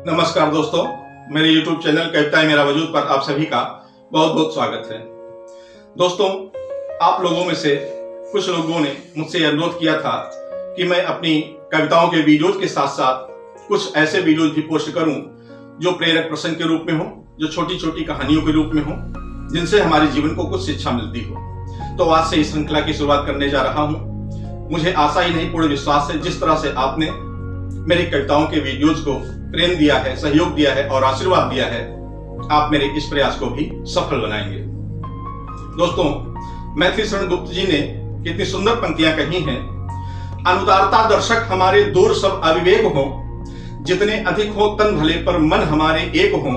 नमस्कार दोस्तों, मेरे YouTube चैनल कविताएं मेरा वजूद पर आप सभी का बहुत बहुत स्वागत है। दोस्तों, आप लोगों में से कुछ लोगों ने मुझसे अनुरोध किया था कि मैं अपनी कविताओं के वीडियोज के साथ साथ कुछ ऐसे वीडियोज भी पोस्ट करूं जो प्रेरक प्रसंग के रूप में हो, जो छोटी छोटी कहानियों के रूप में हो, जिनसे हमारे जीवन को कुछ शिक्षा मिलती हो। तो आज से इस श्रृंखला की शुरुआत करने जा रहा हूं। मुझे आशा ही नहीं पूर्ण विश्वास है, जिस तरह से आपने मेरी कविताओं के वीडियोज को प्रेम दिया है, सहयोग दिया है और आशीर्वाद दिया है, आप मेरे इस प्रयास को भी सफल बनाएंगे। दोस्तों, मैथिली शरण गुप्त जी ने कितनी सुंदर पंक्तियां कही हैं। अनुदारता दर्शक हमारे दूर सब अविवेक हो, जितने अधिक हो तन भले पर मन हमारे एक हो।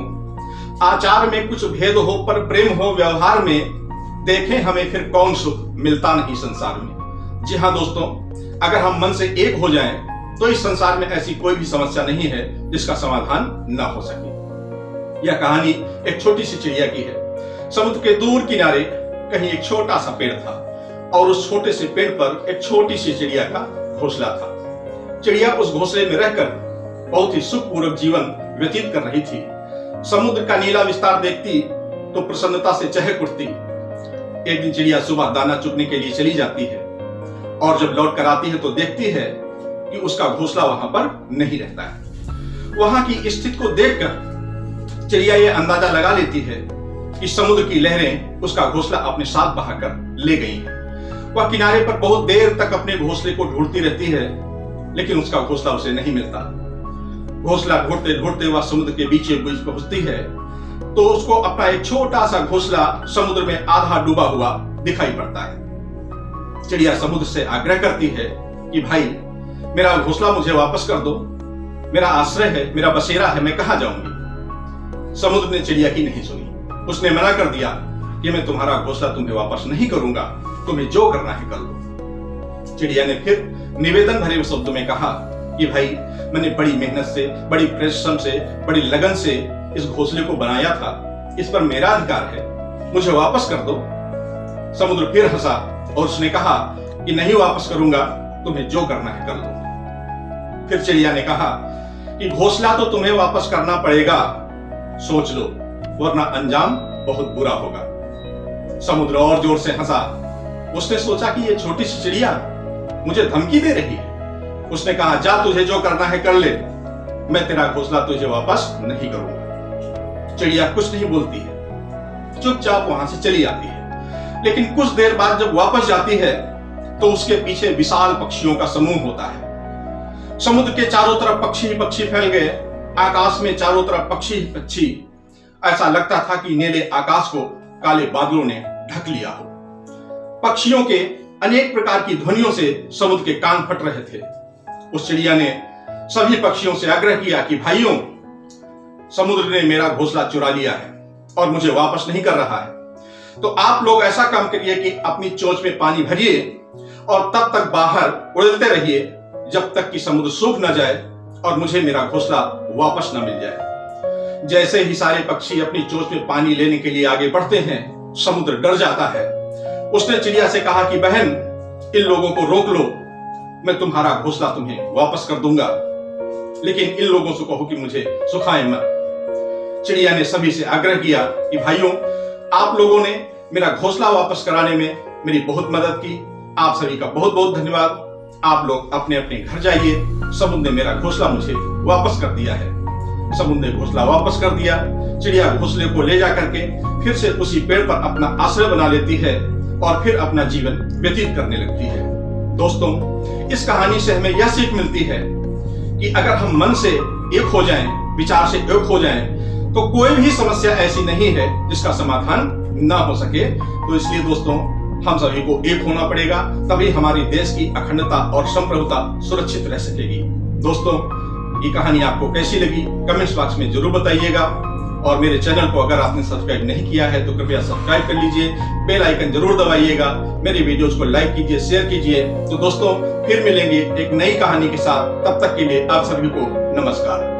आचार में कुछ भेद हो पर प्रेम हो व्यवहार में, देखें हमें फिर कौन सुख मिलता नहीं संसार में। जी हाँ दोस्तों, अगर हम मन से एक हो जाएं तो इस संसार में ऐसी कोई भी समस्या नहीं है जिसका समाधान न हो सके। यह कहानी एक छोटी सी चिड़िया की है। समुद्र के दूर किनारे कहीं एक छोटा सा पेड़ था और उस छोटे से पेड़ पर एक छोटी सी चिड़िया का घोंसला था। चिड़िया उस घोंसले में रहकर बहुत ही सुखपूर्वक जीवन व्यतीत कर रही थी। समुद्र का नीला विस्तार देखती तो प्रसन्नता से चहक उठती। एक दिन चिड़िया सुबह दाना चुगने के लिए चली जाती है और जब लौट कर आती है तो देखती है कि उसका घोंसला वहां पर नहीं रहता है। वहां की स्थिति को देखकर चिड़िया ये अंदाजा लगा लेती है कि समुद्र की लहरें उसका घोंसला अपने साथ बहाकर ले गई हैं। वह किनारे पर बहुत देर तक अपने घोंसले को ढूंढती रहती है, लेकिन उसका घोंसला उसे नहीं मिलता। घोंसला ढूंढते ढूंढते वह समुद्र के बीच पहुंचती है तो उसको अपना एक छोटा सा घोंसला समुद्र में आधा डूबा हुआ दिखाई पड़ता है। चिड़िया समुद्र से आग्रह करती है कि भाई, मेरा घोंसला मुझे वापस कर दो, मेरा आश्रय है, मेरा बसेरा है, मैं कहां जाऊंगी। समुद्र ने चिड़िया की नहीं सुनी। उसने मना कर दिया कि मैं तुम्हारा घोंसला तुम्हें वापस नहीं करूंगा, तुम्हें जो करना है कर लो। चिड़िया ने फिर निवेदन भरे शब्दों में कहा कि भाई, मैंने बड़ी मेहनत से, बड़ी परिश्रम से, बड़ी लगन से इस घोंसले को बनाया था, इस पर मेरा अधिकार है, मुझे वापस कर दो। समुद्र फिर हंसा और उसने कहा कि नहीं वापस करूंगा, तुम्हें जो करना है कर लो। फिर चिड़िया ने कहा कि घोंसला तो तुम्हें वापस करना पड़ेगा, सोच लो, वरना अंजाम बहुत बुरा होगा। समुद्र और जोर से हंसा। उसने सोचा कि ये छोटी सी चिड़िया मुझे धमकी दे रही है। उसने कहा, जा, तुझे जो करना है कर ले, मैं तेरा घोंसला तुझे वापस नहीं करूंगा। चिड़िया कुछ नहीं बोलती है, चुपचाप वहां से चली आती है। लेकिन कुछ देर बाद जब वापस जाती है तो उसके पीछे विशाल पक्षियों का समूह होता है। समुद्र के चारों तरफ पक्षी ही पक्षी फैल गए। आकाश में चारों तरफ पक्षी ही पक्षी। ऐसा लगता था कि नीले आकाश को काले बादलों ने ढक लिया हो। पक्षियों के अनेक प्रकार की ध्वनियों से समुद्र के कान फट रहे थे। उस चिड़िया ने सभी पक्षियों से आग्रह किया कि भाइयों, समुद्र ने मेरा घोंसला चुरा लिया है और मुझे वापस नहीं कर रहा है, तो आप लोग ऐसा काम करिए कि अपनी चोंच में पानी भरिए और तब तक बाहर उड़ते रहिए जब तक कि समुद्र सूख न जाए और मुझे मेरा घोंसला वापस न मिल जाए। जैसे ही सारे पक्षी अपनी चोंच में पानी लेने के लिए आगे बढ़ते हैं, समुद्र डर जाता है। उसने चिड़िया से कहा कि बहन, इन लोगों को रोक लो, मैं तुम्हारा घोंसला तुम्हें वापस कर दूंगा, लेकिन इन लोगों से कहो कि मुझे सुखाए मत। चिड़िया ने सभी से आग्रह किया कि भाइयों, आप लोगों ने मेरा घोंसला वापस कराने में मेरी बहुत मदद की। आप सभी का बहुत बहुत धन्यवाद। आप लोग अपने अपने घर जाइए। समुद्र ने मेरा घोंसला मुझे वापस कर दिया है। समुद्र ने घोंसला वापस कर दिया। चिड़िया घोंसले को ले जा करके फिर से उसी पेड़ पर अपना आश्रय बना लेती है और फिर अपना जीवन व्यतीत करने लगती है। दोस्तों, इस कहानी से हमें यह सीख मिलती है कि अगर हम मन से एक हो जाएं, विचार से एक हो जाएं, तो कोई भी समस्या ऐसी नहीं है जिसका समाधान न हो सके। तो इसलिए दोस्तों, हम सभी को एक होना पड़ेगा, तभी हमारी देश की अखंडता और संप्रभुता सुरक्षित रह सकेगी। दोस्तों, ये कहानी आपको कैसी लगी कमेंट्स बॉक्स में जरूर बताइएगा। और मेरे चैनल को अगर आपने सब्सक्राइब नहीं किया है तो कृपया सब्सक्राइब कर लीजिए, बेल आइकन जरूर दबाइएगा, मेरी वीडियोस को लाइक कीजिए, शेयर कीजिए। तो दोस्तों, फिर मिलेंगे एक नई कहानी के साथ। तब तक के लिए आप सभी को नमस्कार।